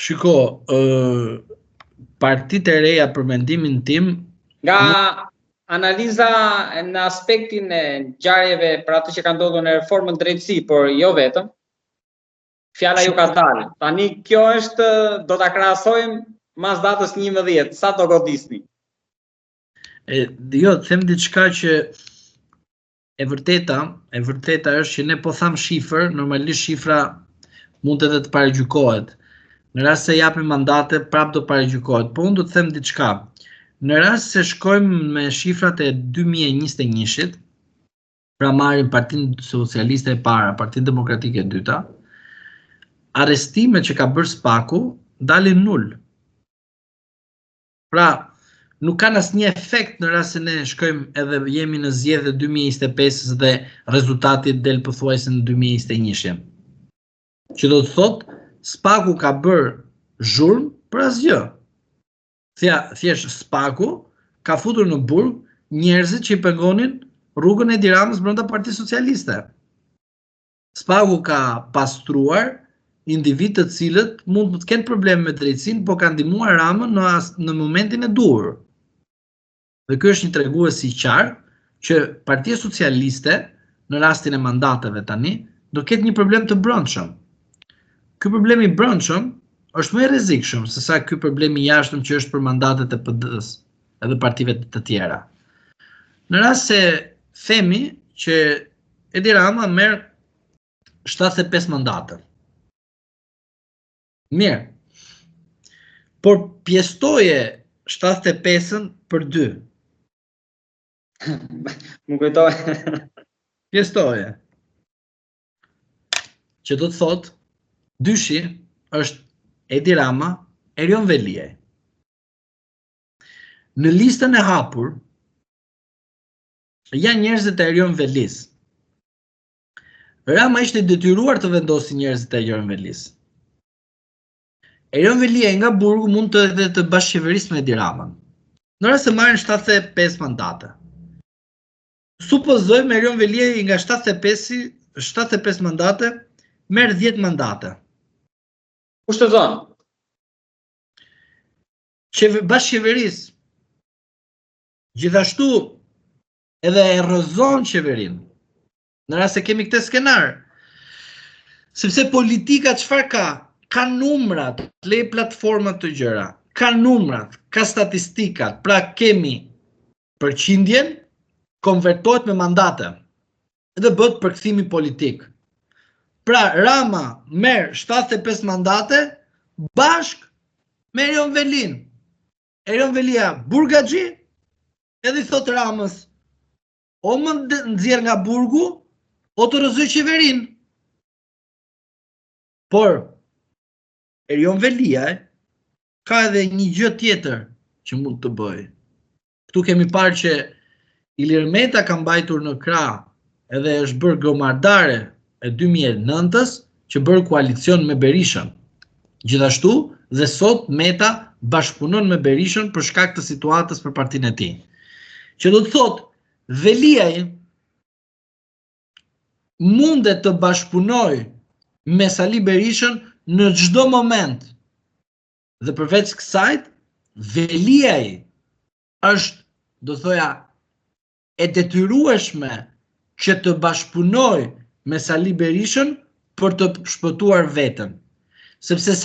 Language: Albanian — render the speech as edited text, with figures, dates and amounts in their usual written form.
Shiko, partitë e reja për mendimin tim nga analiza në aspektin e ngjarjeve për atë që ka ndodhur në reformën drejtësi, por jo vetëm. Fjala ju ka dalë. Tani kjo është, do ta krahasojmë mas datës 11, sa do godisni? Jo, them diçka që e vërteta është që ne po tham shifër, normalisht shifra mund edhe të paragjykohet. Në rast se japim mandate, prap do paragjykohet. Po unë do të them diçka. Në rast se shkojmë me shifrat e 2021-shit, pra marrim Partinë Socialiste e para, Partinë Demokratike e dyta, arrestimet që ka bërë SPAK-u dalin nul. Pra, nuk kanë asnjë efekt në rast se ne shkojmë edhe jemi në zgjedhje 2025 dhe rezultati del pothuajse në 2021. Që do të thotë SPAK-u ka bërë zhurmë për asgjë. Thjesht SPAK-u ka futur në burg njerëzit që i pengonin rrugën e Edi Ramës brenda Partisë Socialiste. SPAK-u ka pastruar individ të cilët mund të kenë probleme me drejtsinë, po kanë ndihmuar Ramën në momentin e duhur. Dhe ky është një tregues i qartë që Partia Socialiste në rastin e mandateve tani do ketë një problem të brendshëm. Ky problem i brendshëm është më i rrezikshëm se sa ky problem i jashtëm që është për mandatet e PD-s edhe partive të tjera. Në rast se themi që Edi Rama merr 75 mandate. Mirë. Por pjestoje 75-ën për 2. Më kujtoj. Pjestoje. Që do të thotë dyshi është Edi Rama, Erion Veliaj. Në listën e hapur janë njerëzit e Erion Velis. Rama ishte detyruar të vendosë njerëzit e Erion Velis. Erion Veliaj nga burgu mund të bashkëqeverisë me Edi Ramën. Në rast se marrin 75 mandate. Supozojmë Erion Veliaj nga 75 mandate merr 10 mandate. Kushtozon. Bashkëqeverisë gjithashtu edhe e rrëzon qeverinë. Në rast se kemi këtë skenar. Sepse politika çfarë ka? Ka numrat, lej platformat të gjëra. Ka numrat, ka statistikat. Pra kemi përqindjen, konvertohet me mandate. Dhe bëhet përkthimi politik. Pra Rama merr 75 mandate bashk me Erion Velin. Erion Velia burgaxhi, edhe i thot Ramës, o më nxjerr nga burgu, o të rrëzoj qeverinë. Por Erion Velia ka edhe një gjë tjetër që mund të bëjë. Ktu kemi parë që Ilir Meta ka mbajtur në krah edhe është bërë gomardare e 2009-s që bërë koalicion me Berishën. Gjithashtu dhe sot Meta bashkëpunon me Berishën për shkak të situatës për partinë e tij. Që do të thotë Veliaj mundet të bashkëpunoj me Sali Berishën në çdo moment. Dhe përveç kësaj, Veliaj është, do thoja, e detyrueshme që të bashkëpunoj me Sali Berishën për të shpëtuar veten. Sepse